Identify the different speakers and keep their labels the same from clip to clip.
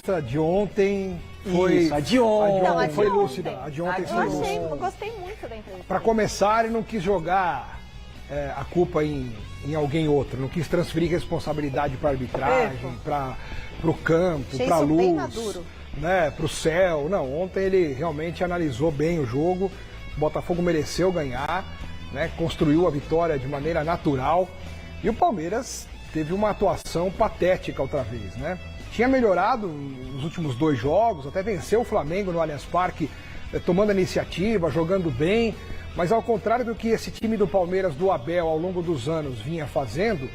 Speaker 1: entrevista de ontem foi...
Speaker 2: Isso, a de ontem.
Speaker 3: Não, a de
Speaker 1: foi
Speaker 3: ontem.
Speaker 1: lúcida. A de ontem foi lúcida.
Speaker 3: Eu gostei muito da entrevista.
Speaker 1: Para começar, ele não quis jogar a culpa em alguém outro, não quis transferir responsabilidade para a arbitragem, para o campo, para a luz, né, para o céu. Não, ontem ele realmente analisou bem o jogo, o Botafogo mereceu ganhar, né, construiu a vitória de maneira natural e o Palmeiras teve uma atuação patética outra vez, né? Tinha melhorado nos últimos 2 jogos, até venceu o Flamengo no Allianz Parque, tomando a iniciativa, jogando bem, mas ao contrário do que esse time do Palmeiras, do Abel, ao longo dos anos vinha fazendo,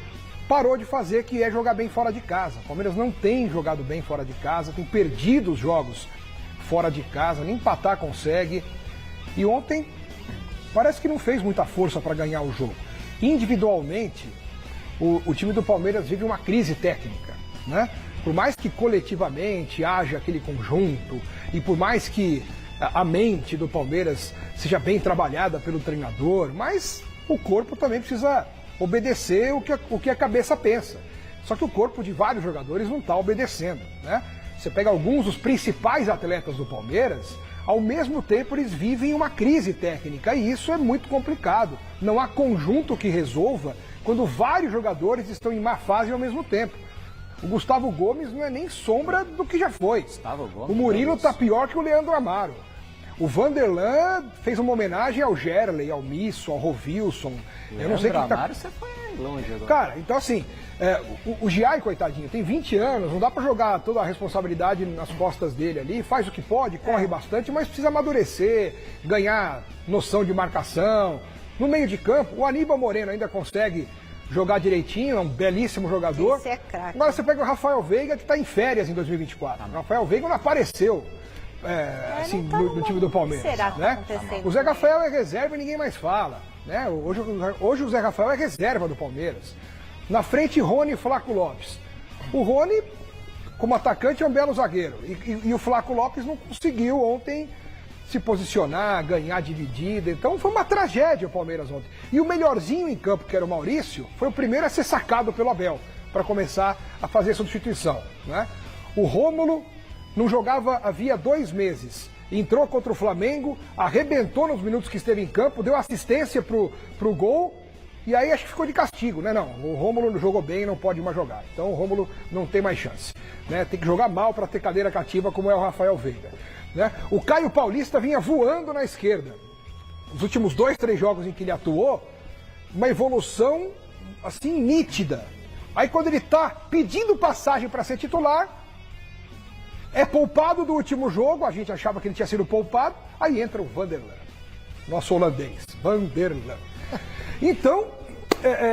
Speaker 1: parou de fazer, que é jogar bem fora de casa. O Palmeiras não tem jogado bem fora de casa, tem perdido os jogos fora de casa, nem empatar consegue. E ontem parece que não fez muita força para ganhar o jogo. Individualmente, o time do Palmeiras vive uma crise técnica, né? Por mais que coletivamente haja aquele conjunto e por mais que a mente do Palmeiras seja bem trabalhada pelo treinador, mas o corpo também precisa obedecer o que a cabeça pensa. Só que o corpo de vários jogadores não está obedecendo, né? Você pega alguns dos principais atletas do Palmeiras, ao mesmo tempo eles vivem uma crise técnica e isso é muito complicado. Não há conjunto que resolva quando vários jogadores estão em má fase ao mesmo tempo. O Gustavo Gomes não é nem sombra do que já foi. O Murilo está pior que o Leandro Amaro. O Vanderlan fez uma homenagem ao Gerley, ao Misso, ao Rovilson. Eu não sei quem
Speaker 2: Amaro, você foi longe agora.
Speaker 1: Cara, então assim, o Giai, coitadinho, tem 20 anos, não dá pra jogar toda a responsabilidade nas costas dele ali, faz o que pode, corre bastante, mas precisa amadurecer, ganhar noção de marcação. No meio de campo, o Aníbal Moreno ainda consegue jogar direitinho, é um belíssimo jogador.
Speaker 3: Esse é craque.
Speaker 1: Agora você pega o Rafael Veiga, que está em férias em 2024. O Rafael Veiga não apareceu assim, no time do Palmeiras.
Speaker 3: Será que
Speaker 1: né?
Speaker 3: tá acontecendo?
Speaker 1: O Zé Rafael é reserva e ninguém mais fala. Né? Hoje o Zé Rafael é reserva do Palmeiras. Na frente, Rony e Flaco Lopes. O Rony, como atacante, é um belo zagueiro. E o Flaco Lopes não conseguiu ontem se posicionar, ganhar dividida. Então foi uma tragédia o Palmeiras ontem. E o melhorzinho em campo, que era o Maurício, foi o primeiro a ser sacado pelo Abel, para começar a fazer a substituição. Né? O Rômulo não jogava havia 2 meses. Entrou contra o Flamengo, arrebentou nos minutos que esteve em campo, deu assistência pro gol, e aí acho que ficou de castigo, né? Não, o Rômulo não jogou bem, não pode mais jogar. Então o Rômulo não tem mais chance. Né? Tem que jogar mal para ter cadeira cativa, como é o Rafael Veiga. Né? O Caio Paulista vinha voando na esquerda. Os últimos 2, 3 jogos em que ele atuou, uma evolução assim nítida. Aí quando ele está pedindo passagem para ser titular, é poupado do último jogo, a gente achava que ele tinha sido poupado, aí entra o Vanderlan, nosso holandês, Vanderlan. Então,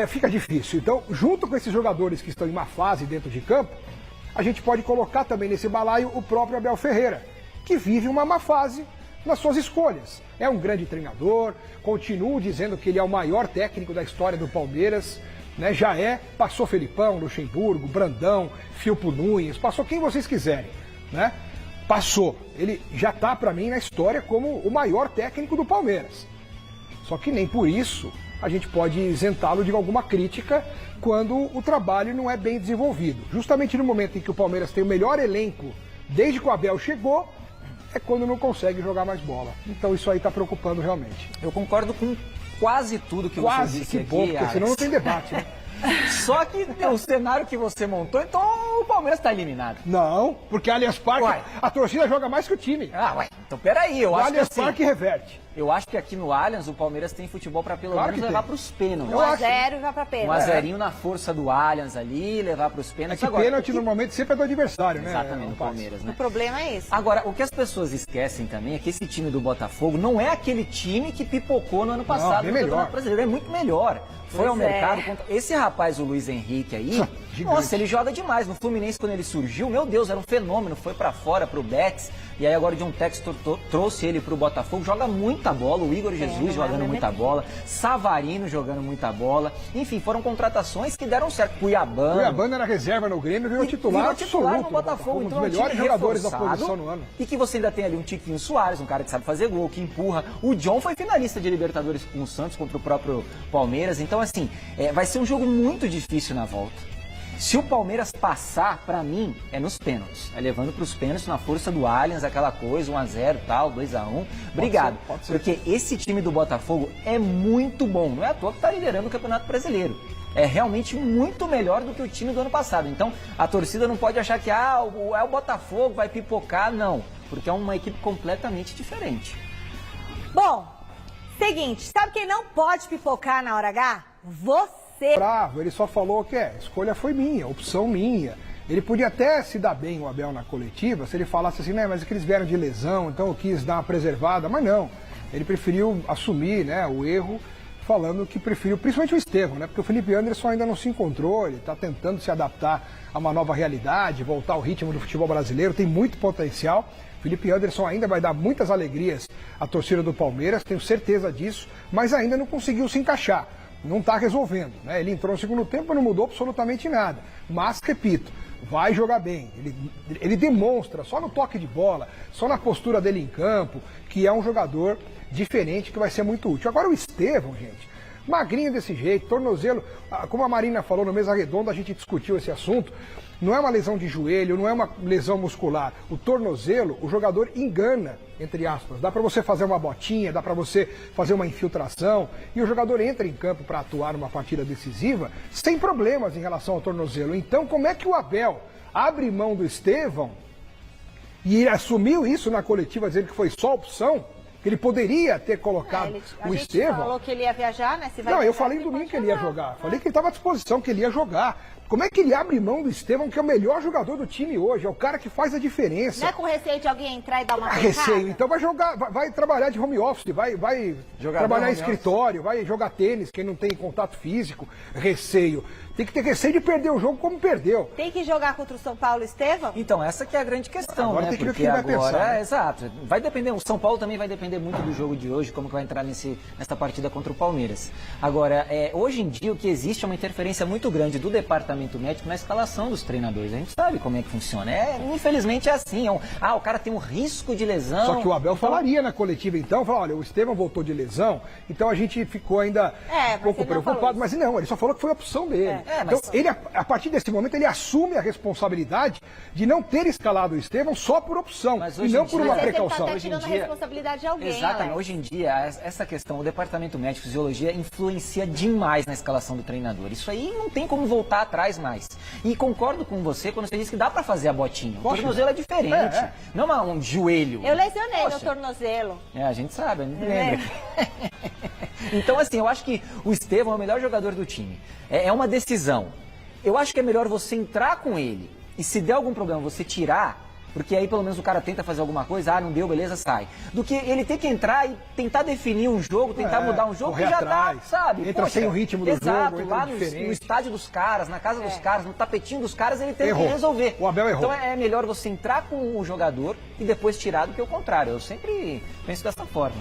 Speaker 1: fica difícil. Então, junto com esses jogadores que estão em má fase dentro de campo, a gente pode colocar também nesse balaio o próprio Abel Ferreira, que vive uma má fase nas suas escolhas. É um grande treinador, continuo dizendo que ele é o maior técnico da história do Palmeiras, né? Passou Felipão, Luxemburgo, Brandão, Filpo Nunes, passou quem vocês quiserem, né? Passou. Ele já está, para mim, na história como o maior técnico do Palmeiras. Só que nem por isso a gente pode isentá-lo de alguma crítica quando o trabalho não é bem desenvolvido. Justamente no momento em que o Palmeiras tem o melhor elenco desde que o Abel chegou, é quando não consegue jogar mais bola. Então isso aí está preocupando realmente.
Speaker 2: Eu concordo com quase tudo que você disse
Speaker 1: que
Speaker 2: aqui,
Speaker 1: bom, porque senão não tem debate, né?
Speaker 2: Só que o cenário que você montou, então o Palmeiras está eliminado.
Speaker 1: Não, porque Allianz Parque, a torcida joga mais que o time.
Speaker 2: Então peraí, eu acho que
Speaker 1: Allianz Parque reverte.
Speaker 2: Eu acho que aqui no Allianz o Palmeiras tem futebol para pelo menos levar para os pênaltis.
Speaker 3: 1-0 já para pênalti.
Speaker 2: 1-0 na força do Allianz ali, levar para os pênaltis.
Speaker 1: É que pênalti normalmente sempre é do adversário, né?
Speaker 2: Exatamente, o Palmeiras, né?
Speaker 3: O problema é esse.
Speaker 2: Agora, o que as pessoas esquecem também é que esse time do Botafogo não é aquele time que pipocou no ano passado no Campeonato Brasileiro. É muito melhor. Foi ao mercado contra... Esse rapaz, o Luiz Henrique aí, nossa, ele joga demais. No Fluminense, quando ele surgiu, meu Deus, era um fenômeno. Foi pra fora, pro Betis. E aí agora o John Textor trouxe ele pro Botafogo. Joga muita bola. O Igor Jesus jogando muita bola. Savarino jogando muita bola. Enfim, foram contratações que deram certo.
Speaker 1: Cuiabano era reserva no Grêmio, virou titular absoluto
Speaker 2: no Botafogo.
Speaker 1: Um
Speaker 2: então,
Speaker 1: dos melhores jogadores da posição no ano.
Speaker 2: E que você ainda tem ali um Tiquinho Soares, um cara que sabe fazer gol, que empurra. O John foi finalista de Libertadores com o Santos contra o próprio Palmeiras. Então, assim, vai ser um jogo muito difícil na volta. Se o Palmeiras passar, pra mim, é nos pênaltis. É levando pros pênaltis na força do Allianz, aquela coisa, 1-0 tal, 2-1. Obrigado.
Speaker 1: Pode ser.
Speaker 2: Porque esse time do Botafogo é muito bom. Não é à toa que tá liderando o Campeonato Brasileiro. É realmente muito melhor do que o time do ano passado. Então, a torcida não pode achar que é o Botafogo, vai pipocar. Não, porque é uma equipe completamente diferente.
Speaker 3: Bom, seguinte, sabe quem não pode pipocar na hora H? Você.
Speaker 1: Bravo, ele só falou que a escolha foi minha, opção minha. Ele podia até se dar bem, o Abel, na coletiva, se ele falasse assim, né, mas é que eles vieram de lesão, então eu quis dar uma preservada, mas não. Ele preferiu assumir, né, o erro, falando que preferiu, principalmente o Estevão, né, porque o Felipe Anderson ainda não se encontrou, ele está tentando se adaptar a uma nova realidade, voltar ao ritmo do futebol brasileiro, tem muito potencial. Felipe Anderson ainda vai dar muitas alegrias à torcida do Palmeiras, tenho certeza disso, mas ainda não conseguiu se encaixar. Não está resolvendo, né? Ele entrou no segundo tempo e não mudou absolutamente nada. Mas, repito, vai jogar bem. Ele demonstra, só no toque de bola, só na postura dele em campo, que é um jogador diferente, que vai ser muito útil. Agora o Estevão, gente, magrinho desse jeito, tornozelo, como a Marina falou no Mesa Redonda, a gente discutiu esse assunto, não é uma lesão de joelho, não é uma lesão muscular. O tornozelo, o jogador engana, entre aspas. Dá para você fazer uma botinha, dá para você fazer uma infiltração, e o jogador entra em campo para atuar numa partida decisiva sem problemas em relação ao tornozelo. Então, como é que o Abel abre mão do Estevão e ele assumiu isso na coletiva, dizendo que foi só opção? Que ele poderia ter colocado o Estevão.
Speaker 3: Ele falou que ele ia viajar, né? Se vai
Speaker 1: não,
Speaker 3: viajar,
Speaker 1: eu falei domingo que ele ia jogar. Falei que ele estava à disposição, que ele ia jogar. Como é que ele abre mão do Estevão, que é o melhor jogador do time hoje? É o cara que faz a diferença.
Speaker 3: Não é com receio de alguém entrar e dar uma
Speaker 1: receio. Então vai jogar, vai trabalhar de home office, vai trabalhar em escritório, vai jogar tênis, quem não tem contato físico, receio. Tem que ter receio de perder o jogo como perdeu.
Speaker 3: Tem que jogar contra o São Paulo, Estevão?
Speaker 2: Então, essa que é a grande questão,
Speaker 1: agora
Speaker 2: né?
Speaker 1: Tem que ver
Speaker 2: porque
Speaker 1: o que ele vai
Speaker 2: agora,
Speaker 1: pensar, né?
Speaker 2: Exato. Vai depender, o São Paulo também vai depender muito do jogo de hoje, como que vai entrar nessa partida contra o Palmeiras. Agora, hoje em dia o que existe é uma interferência muito grande do departamento médico na escalação dos treinadores. A gente sabe como é que funciona. Infelizmente é assim. O cara tem um risco de lesão.
Speaker 1: Só que o Abel falaria na coletiva, então, olha, o Estevão voltou de lesão, então a gente ficou ainda um pouco preocupado. Mas não, ele só falou que foi a opção dele. Então, ele, a partir desse momento, ele assume a responsabilidade de não ter escalado o Estevão só por opção, e não por uma precaução.
Speaker 3: Ele está tirando a responsabilidade de alguém,
Speaker 2: exatamente.
Speaker 3: Alex.
Speaker 2: Hoje em dia, essa questão, o departamento médico, fisiologia, influencia demais na escalação do treinador. Isso aí não tem como voltar atrás mais. E concordo com você quando você diz que dá pra fazer a botinha. O tornozelo é diferente. Não é um joelho.
Speaker 3: Eu lesionei meu tornozelo.
Speaker 2: A gente sabe, a gente lembra. Então, assim, eu acho que o Estevão é o melhor jogador do time. É uma decisão. Eu acho que é melhor você entrar com ele e se der algum problema você tirar, porque aí pelo menos o cara tenta fazer alguma coisa, não deu, beleza, sai. Do que ele ter que entrar e tentar definir um jogo, tentar mudar um jogo, que já dá, sabe?
Speaker 1: Entra sem o ritmo do jogo, entra
Speaker 2: lá no estádio dos caras, na casa dos caras, no tapetinho dos caras, ele tem que resolver.
Speaker 1: O Abel errou.
Speaker 2: Então é melhor você entrar com o jogador e depois tirar do que o contrário. Eu sempre penso dessa forma.